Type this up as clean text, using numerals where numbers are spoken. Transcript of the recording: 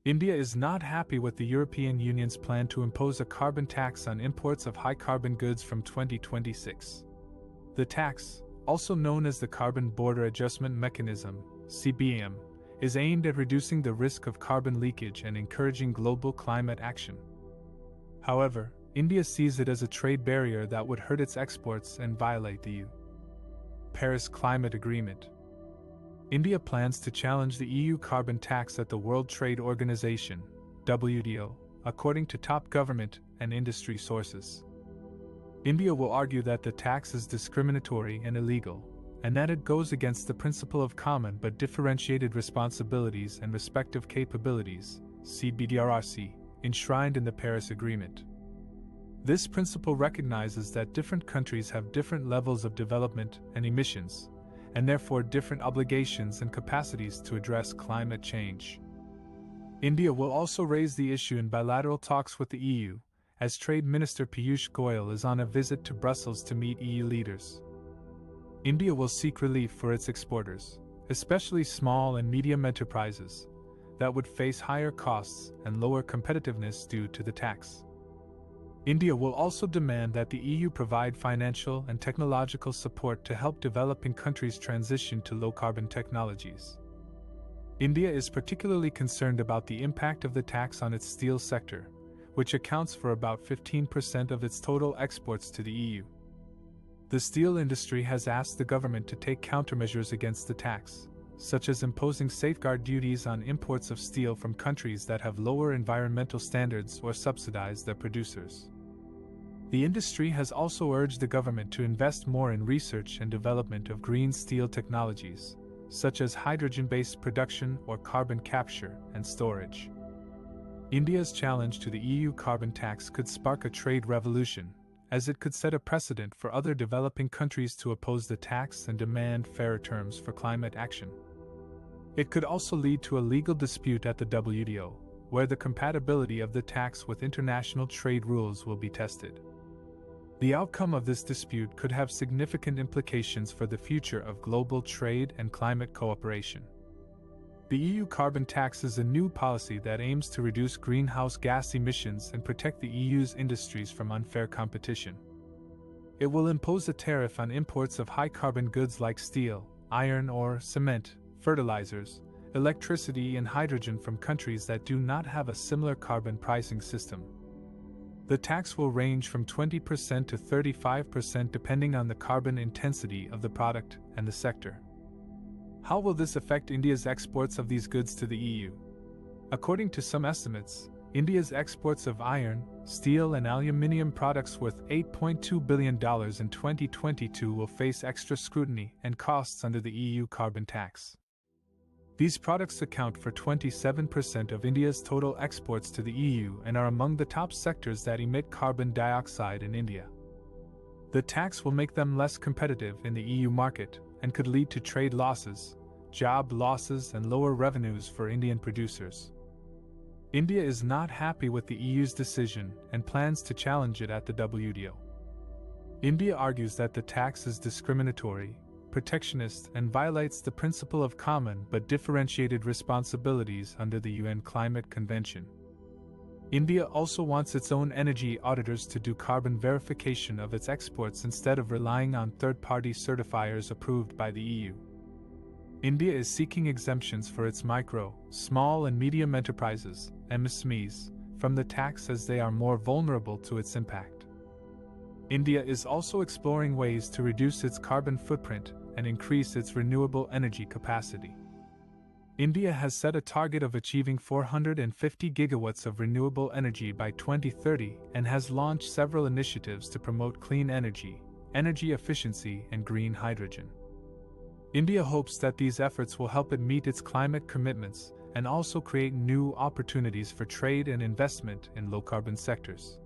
India is not happy with the European Union's plan to impose a carbon tax on imports of high-carbon goods from 2026. The tax, also known as the Carbon Border Adjustment Mechanism (CBAM), is aimed at reducing the risk of carbon leakage and encouraging global climate action. However, India sees it as a trade barrier that would hurt its exports and violate the EU Paris Climate Agreement. India plans to challenge the EU carbon tax at the World Trade Organization (WTO), according to top government and industry sources. India will argue that the tax is discriminatory and illegal, and that it goes against the principle of common but differentiated responsibilities and respective capabilities (CBDRC) enshrined in the Paris Agreement. This principle recognizes that different countries have different levels of development and emissions, and therefore different obligations and capacities to address climate change. India will also raise the issue in bilateral talks with the EU, as Trade Minister Piyush Goyal is on a visit to Brussels to meet EU leaders. India will seek relief for its exporters, especially small and medium enterprises, that would face higher costs and lower competitiveness due to the tax. India will also demand that the EU provide financial and technological support to help developing countries transition to low-carbon technologies. India is particularly concerned about the impact of the tax on its steel sector, which accounts for about 15% of its total exports to the EU. The steel industry has asked the government to take countermeasures against the tax, such as imposing safeguard duties on imports of steel from countries that have lower environmental standards or subsidize their producers. The industry has also urged the government to invest more in research and development of green steel technologies, such as hydrogen-based production or carbon capture and storage. India's challenge to the EU carbon tax could spark a trade revolution, as it could set a precedent for other developing countries to oppose the tax and demand fairer terms for climate action. It could also lead to a legal dispute at the WTO, where the compatibility of the tax with international trade rules will be tested. The outcome of this dispute could have significant implications for the future of global trade and climate cooperation. The EU carbon tax is a new policy that aims to reduce greenhouse gas emissions and protect the EU's industries from unfair competition. It will impose a tariff on imports of high-carbon goods like steel, iron ore, cement, fertilizers, electricity and hydrogen from countries that do not have a similar carbon pricing system. The tax will range from 20% to 35% depending on the carbon intensity of the product and the sector. How will this affect India's exports of these goods to the EU? According to some estimates, India's exports of iron, steel and aluminium products worth $8.2 billion in 2022 will face extra scrutiny and costs under the EU carbon tax. These products account for 27% of India's total exports to the EU and are among the top sectors that emit carbon dioxide in India. The tax will make them less competitive in the EU market and could lead to trade losses, job losses, and lower revenues for Indian producers. India is not happy with the EU's decision and plans to challenge it at the WTO. India argues that the tax is discriminatory, protectionist, and violates the principle of common but differentiated responsibilities under the UN Climate Convention. India also wants its own energy auditors to do carbon verification of its exports instead of relying on third-party certifiers approved by the EU. India is seeking exemptions for its micro, small and medium enterprises, MSMEs, from the tax as they are more vulnerable to its impact. India is also exploring ways to reduce its carbon footprint and increase its renewable energy capacity. India has set a target of achieving 450 gigawatts of renewable energy by 2030 and has launched several initiatives to promote clean energy, energy efficiency, and green hydrogen. India hopes that these efforts will help it meet its climate commitments and also create new opportunities for trade and investment in low-carbon sectors.